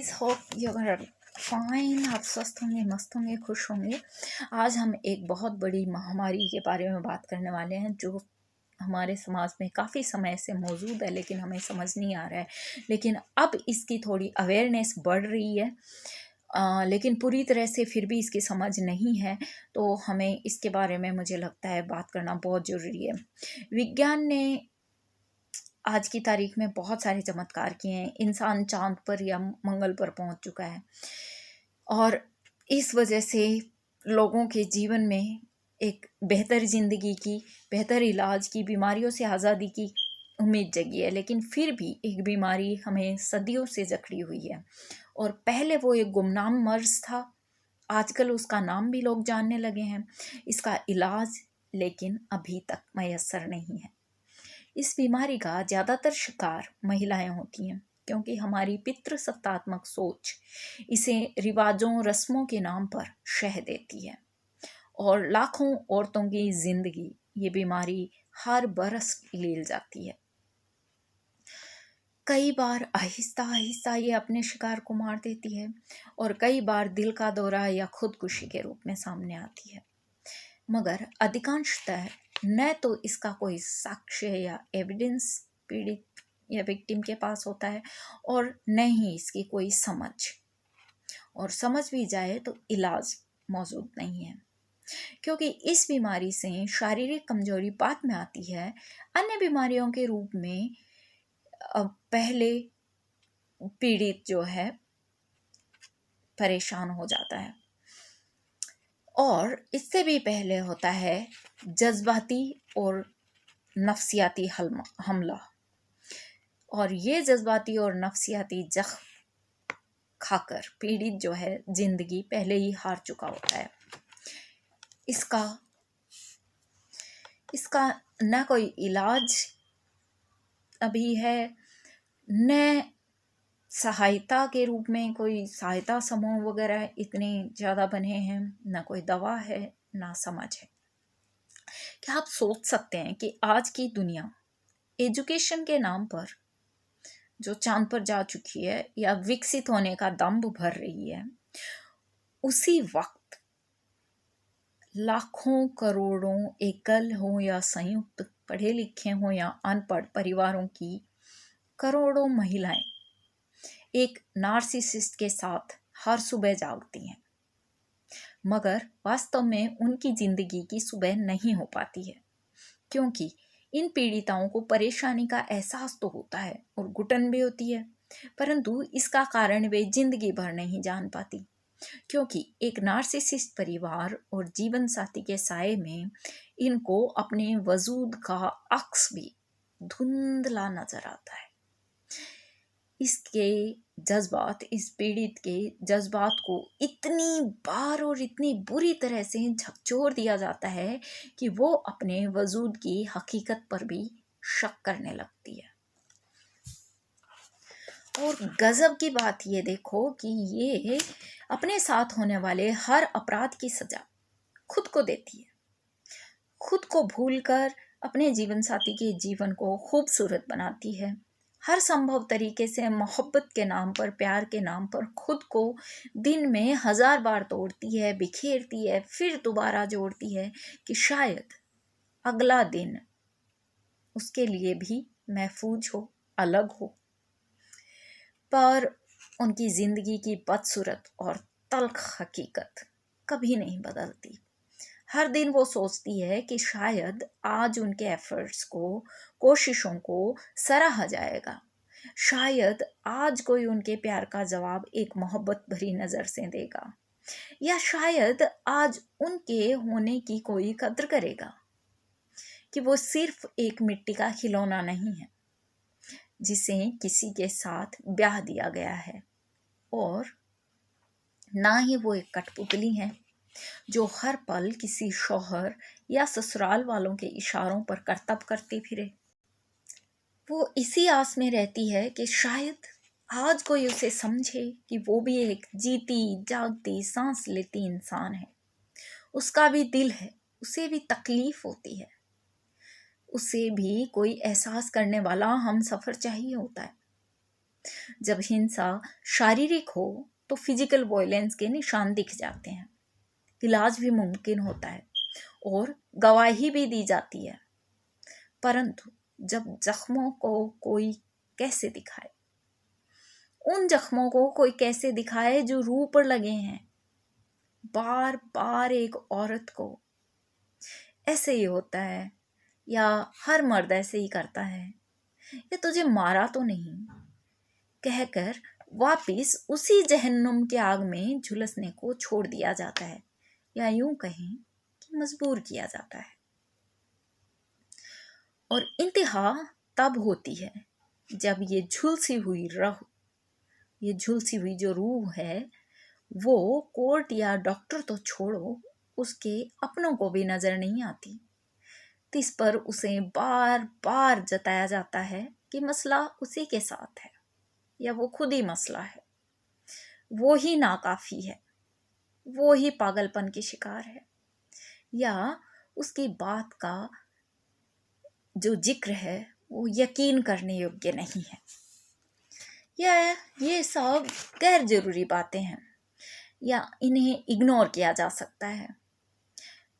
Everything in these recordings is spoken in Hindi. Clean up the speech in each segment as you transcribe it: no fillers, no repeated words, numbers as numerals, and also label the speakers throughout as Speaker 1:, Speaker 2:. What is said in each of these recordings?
Speaker 1: Guys, hope you are fine. आप स्वस्थ होंगे, मस्त होंगे, खुश होंगे। आज हम एक बहुत बड़ी महामारी के बारे में बात करने वाले हैं जो हमारे समाज में काफ़ी समय से मौजूद है, लेकिन हमें समझ नहीं आ रहा है। लेकिन अब इसकी थोड़ी अवेयरनेस बढ़ रही है, लेकिन पूरी तरह से फिर भी इसकी समझ नहीं है। तो हमें इसके बारे में, मुझे लगता है, बात करना बहुत ज़रूरी है। विज्ञान ने आज की तारीख में बहुत सारे चमत्कार किए हैं। इंसान चांद पर या मंगल पर पहुंच चुका है और इस वजह से लोगों के जीवन में एक बेहतर ज़िंदगी की, बेहतर इलाज की, बीमारियों से आज़ादी की उम्मीद जगी है। लेकिन फिर भी एक बीमारी हमें सदियों से जकड़ी हुई है और पहले वो एक गुमनाम मर्ज था, आजकल उसका नाम भी लोग जानने लगे हैं। इसका इलाज लेकिन अभी तक मैसर नहीं है। इस बीमारी का ज़्यादातर शिकार महिलाएं होती हैं, क्योंकि हमारी पितृसत्तात्मक सोच इसे रिवाजों, रस्मों के नाम पर शह देती है और लाखों औरतों की जिंदगी ये बीमारी हर बरस ले जाती है। कई बार आहिस्ता आहिस्ता ये अपने शिकार को मार देती है और कई बार दिल का दौरा या खुदकुशी के रूप में सामने आती है। मगर अधिकांशतः न तो इसका कोई साक्ष्य या एविडेंस पीड़ित या विक्टिम के पास होता है और न ही इसकी कोई समझ, और समझ भी जाए तो इलाज मौजूद नहीं है, क्योंकि इस बीमारी से शारीरिक कमजोरी बाद में आती है। अन्य बीमारियों के रूप में पहले पीड़ित जो है परेशान हो जाता है, और इससे भी पहले होता है जज्बाती और नफ्सियाती हमला, और ये जज्बाती और नफ्सियाती जख्म खाकर पीड़ित जो है जिंदगी पहले ही हार चुका होता है। इसका न कोई इलाज अभी है, न सहायता के रूप में कोई सहायता समूह वगैरह इतने ज़्यादा बने हैं, न कोई दवा है, ना समझ है। क्या आप सोच सकते हैं कि आज की दुनिया एजुकेशन के नाम पर जो चांद पर जा चुकी है या विकसित होने का दंभ भर रही है, उसी वक्त लाखों करोड़ों एकल हो या संयुक्त, पढ़े लिखे हो या अनपढ़ परिवारों की करोड़ों महिलाएं एक नार्सिसिस्ट के साथ हर सुबह जागती हैं, मगर वास्तव में उनकी जिंदगी की सुबह नहीं हो पाती है, क्योंकि इन पीड़िताओं को परेशानी का एहसास तो होता है और घुटन भी होती है, परंतु इसका कारण वे जिंदगी भर नहीं जान पाती, क्योंकि एक नार्सिसिस्ट परिवार और जीवन साथी के साये में इनको अपने वजूद का अक्स भी धुंधला नजर आता है। इसके जज्बात, इस पीड़ित के जज्बात को इतनी बार और इतनी बुरी तरह से झकझोर दिया जाता है कि वो अपने वजूद की हकीकत पर भी शक करने लगती है। और गजब की बात ये देखो कि ये अपने साथ होने वाले हर अपराध की सजा खुद को देती है, खुद को भूलकर अपने जीवन साथी के जीवन को खूबसूरत बनाती है। हर संभव तरीके से मोहब्बत के नाम पर, प्यार के नाम पर खुद को दिन में 1000 बार तोड़ती है, बिखेरती है, फिर दोबारा जोड़ती है कि शायद अगला दिन उसके लिए भी महफूज हो, अलग हो। पर उनकी जिंदगी की बदसूरत और तल्ख हकीकत कभी नहीं बदलती। हर दिन वो सोचती है कि शायद आज उनके एफर्ट्स को, कोशिशों को सराहा जाएगा, शायद आज कोई उनके प्यार का जवाब एक मोहब्बत भरी नज़र से देगा, या शायद आज उनके होने की कोई कद्र करेगा, कि वो सिर्फ एक मिट्टी का खिलौना नहीं है जिसे किसी के साथ ब्याह दिया गया है, और ना ही वो एक कठपुतली है जो हर पल किसी शौहर या ससुराल वालों के इशारों पर करतब करती फिरे। वो इसी आस में रहती है कि शायद आज कोई उसे समझे कि वो भी एक जीती जागती सांस लेती इंसान है। उसका भी दिल है, उसे भी तकलीफ होती है, उसे भी कोई एहसास करने वाला हम सफ़र चाहिए होता है। जब हिंसा शारीरिक हो तो फिजिकल वायलेंस के निशान दिख जाते हैं, इलाज भी मुमकिन होता है और गवाही भी दी जाती है। परंतु जब जख्मों को कोई कैसे दिखाए, उन जख्मों को कोई कैसे दिखाए जो रूह पर लगे हैं, बार बार एक औरत को ऐसे ही होता है या हर मर्द ऐसे ही करता है, ये तुझे मारा तो नहीं कहकर वापिस उसी जहन्नुम के आग में झुलसने को छोड़ दिया जाता है, या यूं कहें कि मजबूर किया जाता है। और इंतहा तब होती है जब ये झुलसी हुई जो रूह है वो कोर्ट या डॉक्टर तो छोड़ो, उसके अपनों को भी नजर नहीं आती। इस पर उसे बार बार जताया जाता है कि मसला उसी के साथ है या वो खुद ही मसला है, वो ही नाकाफी है, वो ही पागलपन की शिकार है, या उसकी बात का जो जिक्र है वो यकीन करने योग्य नहीं है, या ये सब गैर जरूरी बातें हैं या इन्हें इग्नोर किया जा सकता है।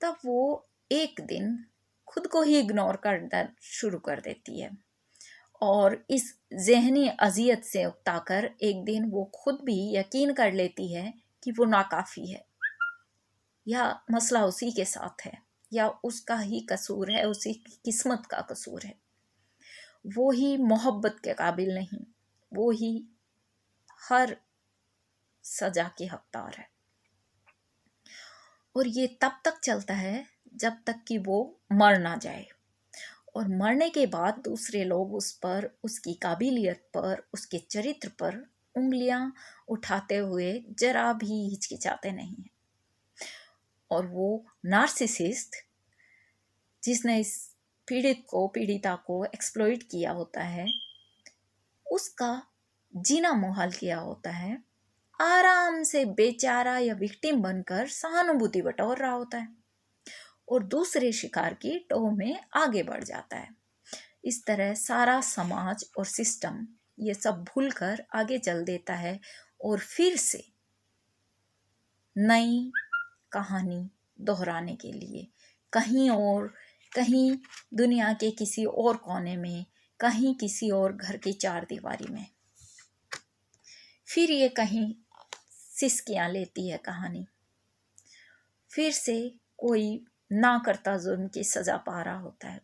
Speaker 1: तब वो एक दिन खुद को ही इग्नोर करना शुरू कर देती है और इस जहनी अजियत से उकताकर एक दिन वो खुद भी यकीन कर लेती है कि वो नाकाफी है या मसला उसी के साथ है या उसका ही कसूर है, उसी की किस्मत का कसूर है, वो ही मोहब्बत के काबिल नहीं, वो ही हर सजा की हकदार है। और ये तब तक चलता है जब तक कि वो मर ना जाए, और मरने के बाद दूसरे लोग उस पर, उसकी काबिलियत पर, उसके चरित्र पर उंगलियां उठाते हुए जरा भी हिचकिचाते नहीं हैं। और वो नार्सिसिस्ट जिसने इस पीड़िता को एक्सप्लॉइट किया होता है, उसका जीना मुहाल किया होता है, आराम से बेचारा या विक्टिम बनकर सहानुभूति बटोर रहा होता है और दूसरे शिकार की टोह में आगे बढ़ जाता है। इस तरह सारा समाज और सिस्टम ये सब भूलकर आगे चल देता है और फिर से नई कहानी दोहराने के लिए कहीं दुनिया के किसी और कोने में, कहीं किसी और घर की चार दीवारी में, फिर ये कहीं सिसकियां लेती है कहानी। फिर से कोई ना करता जुर्म की सजा पा रहा होता है,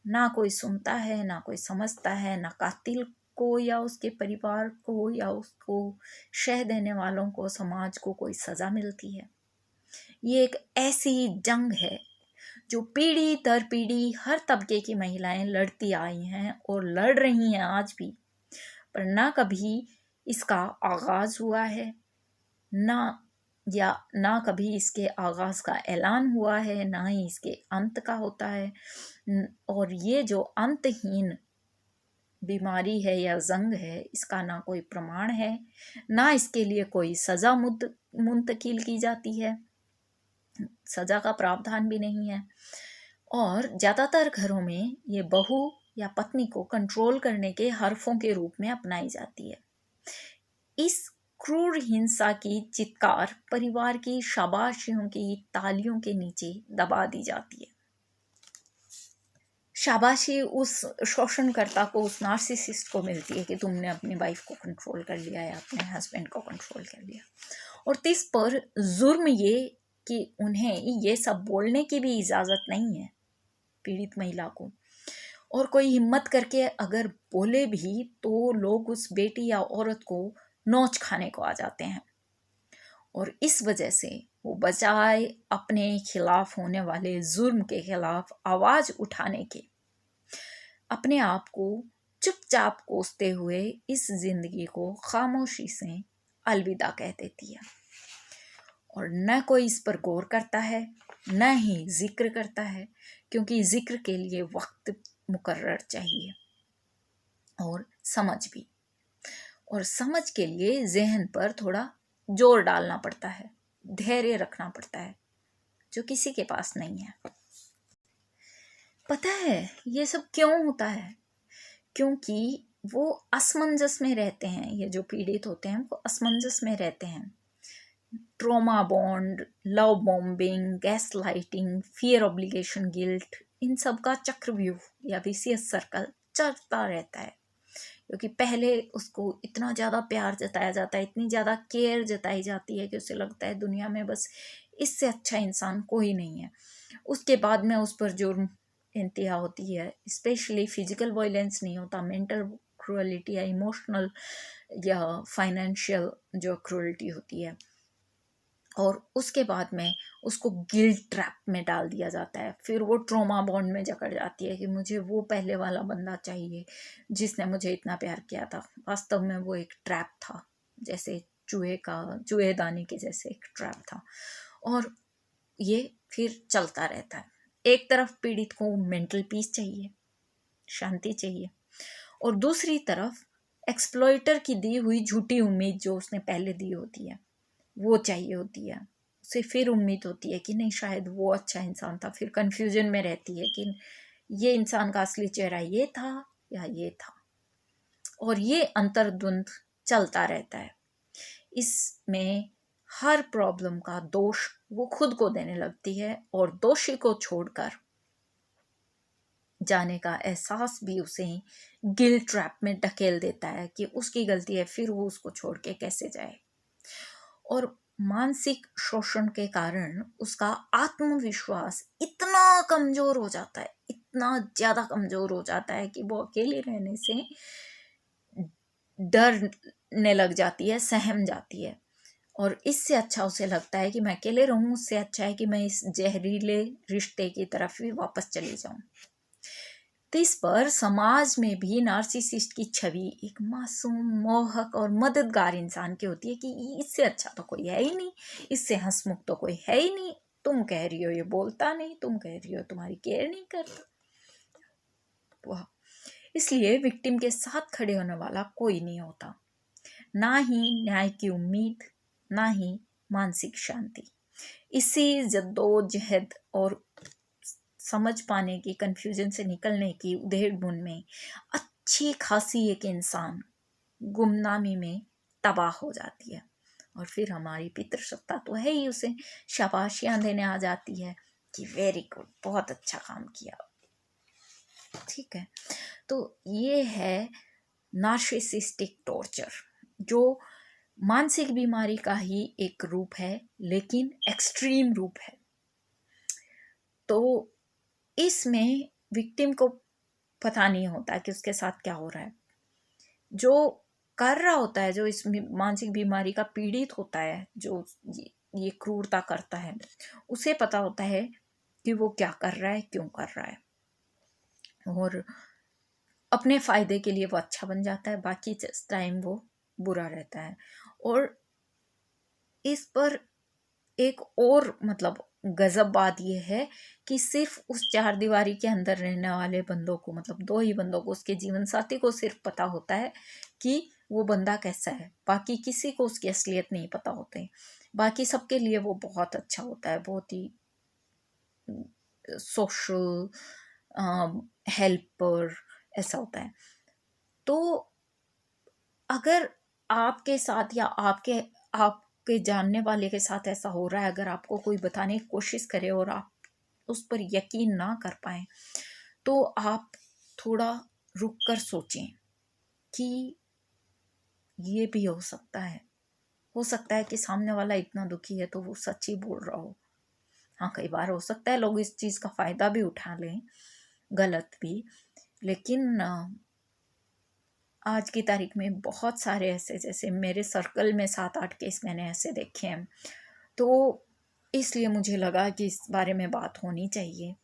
Speaker 1: ना कोई सुनता है, ना कोई समझता है, ना कातिल को या उसके परिवार को या उसको शह देने वालों को, समाज को कोई सजा मिलती है। ये एक ऐसी जंग है जो पीढ़ी दर पीढ़ी हर तबके की महिलाएं लड़ती आई हैं और लड़ रही हैं आज भी, पर ना कभी इसका आगाज हुआ है, ना कभी इसके आगाज का ऐलान हुआ है, ना ही इसके अंत का होता है। और ये जो अंतहीन बीमारी है या जंग है, इसका ना कोई प्रमाण है, ना इसके लिए कोई सजा मुंतकिल की जाती है, सजा का प्रावधान भी नहीं है। और ज्यादातर घरों में ये बहू या पत्नी को कंट्रोल करने के हरफों के रूप में अपनाई जाती है। इस क्रूर हिंसा की चित्कार परिवार की शाबाशियों की तालियों के नीचे दबा दी जाती है। शाबाशी उस शोषणकर्ता को, उस नार्सिसिस्ट को मिलती है कि तुमने अपनी वाइफ को कंट्रोल कर लिया या अपने हस्बैंड को कंट्रोल कर लिया। और इस पर जुर्म ये कि उन्हें ये सब बोलने की भी इजाज़त नहीं है पीड़ित महिला को, और कोई हिम्मत करके अगर बोले भी तो लोग उस बेटी या औरत को नोच खाने को आ जाते हैं। और इस वजह से वो बजाय अपने खिलाफ होने वाले जुर्म के खिलाफ आवाज उठाने के, अपने आप को चुपचाप कोसते हुए इस जिंदगी को खामोशी से अलविदा कह देती है। और न कोई इस पर गौर करता है, न ही जिक्र करता है, क्योंकि जिक्र के लिए वक्त मुकर्रर चाहिए और समझ भी, और समझ के लिए जहन पर थोड़ा जोर डालना पड़ता है, धैर्य रखना पड़ता है, जो किसी के पास नहीं है। पता है ये सब क्यों होता है? क्योंकि वो असमंजस में रहते हैं। ये जो पीड़ित होते हैं वो असमंजस में रहते हैं। Trauma bond, love bombing, gaslighting, fear obligation, guilt, इन सब का चक्रव्यूह या विसियस सर्कल चलता रहता है। क्योंकि पहले उसको इतना ज़्यादा प्यार जताया जाता है, इतनी ज़्यादा केयर जताई जाती है कि उसे लगता है दुनिया में बस इससे अच्छा इंसान कोई नहीं है। उसके बाद में उस पर जुर्म इंतहा होती है। स्पेशली फिजिकल वायलेंस नहीं होता, मेंटल क्रूअलिटी या इमोशनल या फाइनेंशियल जो क्रूअलिटी होती है। और उसके बाद में उसको गिल्ट ट्रैप में डाल दिया जाता है। फिर वो ट्रॉमा बॉन्ड में जकड़ जाती है कि मुझे वो पहले वाला बंदा चाहिए जिसने मुझे इतना प्यार किया था। वास्तव में वो एक ट्रैप था, जैसे चूहेदानी के जैसे एक ट्रैप था। और ये फिर चलता रहता है। एक तरफ पीड़ित को मेंटल पीस चाहिए, शांति चाहिए, और दूसरी तरफ एक्सप्लॉइटर की दी हुई झूठी उम्मीद जो उसने पहले दी होती है वो चाहिए होती है। उसे फिर उम्मीद होती है कि नहीं, शायद वो अच्छा इंसान था। फिर कंफ्यूजन में रहती है कि ये इंसान का असली चेहरा ये था या ये था। और ये अंतर्द्वंद चलता रहता है। इसमें हर प्रॉब्लम का दोष वो खुद को देने लगती है और दोषी को छोड़कर जाने का एहसास भी उसे गिल्ट ट्रैप में ढकेल देता है कि उसकी गलती है, फिर वो उसको छोड़ के कैसे जाए। और मानसिक शोषण के कारण उसका आत्मविश्वास इतना कमजोर हो जाता है, इतना ज्यादा कमजोर हो जाता है कि वो अकेले रहने से डरने लग जाती है, सहम जाती है। और इससे अच्छा उसे लगता है कि मैं अकेले रहूं, उससे अच्छा है कि मैं इस जहरीले रिश्ते की तरफ भी वापस चली जाऊं। तो इस पर समाज में भी नार्सिसिस्ट की छवि एक मासूम, मोहक और मददगार इंसान की होती है कि इससे अच्छा तो कोई है ही नहीं, इससे हंसमुख तो कोई है ही नहीं। तुम कह रही हो ये बोलता नहीं, तुम कह रही हो तुम्हारी केयर नहीं करता। वाह। इसलिए विक्टिम के साथ खड़े होने वाला कोई नहीं होता, ना ही न्याय की उम्मीद, ना ही मानसिक शांति। इसी जद्दोजहद और समझ पाने की, कन्फ्यूजन से निकलने की उधेड़-बुन में अच्छी खासी एक इंसान गुमनामी में तबाह हो जाती है। और फिर हमारी पितृसत्ता तो है ही, उसे शाबाशियां देने आ जाती है कि वेरी गुड, बहुत अच्छा काम किया। ठीक है, तो ये है नार्सिसिस्टिक टॉर्चर, जो मानसिक बीमारी का ही एक रूप है, लेकिन एक्सट्रीम रूप है। तो इसमें विक्टिम को पता नहीं होता कि उसके साथ क्या हो रहा है। जो कर रहा होता है, जो इस मानसिक बीमारी का पीड़ित होता है, जो ये क्रूरता करता है, उसे पता होता है कि वो क्या कर रहा है, क्यों कर रहा है। और अपने फायदे के लिए वो अच्छा बन जाता है, बाकी टाइम वो बुरा रहता है। और इस पर एक और मतलब गजब बात यह है कि सिर्फ उस चार दीवारी के अंदर रहने वाले बंदों को, मतलब दो ही बंदों को, उसके जीवन साथी को सिर्फ पता होता है कि वो बंदा कैसा है। बाकी किसी को उसकी असलियत नहीं पता होते। बाकी सबके लिए वो बहुत अच्छा होता है, बहुत ही सोशल हेल्पर ऐसा होता है। तो अगर आपके साथ या आपके जानने वाले के साथ ऐसा हो रहा है, अगर आपको कोई बताने की कोशिश करे और आप उस पर यकीन ना कर पाए, तो आप थोड़ा रुक कर सोचें कि ये भी हो सकता है। हो सकता है कि सामने वाला इतना दुखी है तो वो सच ही बोल रहा हो। हाँ, कई बार हो सकता है लोग इस चीज़ का फ़ायदा भी उठा लें, गलत भी। लेकिन आज की तारीख में बहुत सारे ऐसे, जैसे मेरे सर्कल में 7-8 केस मैंने ऐसे देखे हैं। तो इसलिए मुझे लगा कि इस बारे में बात होनी चाहिए।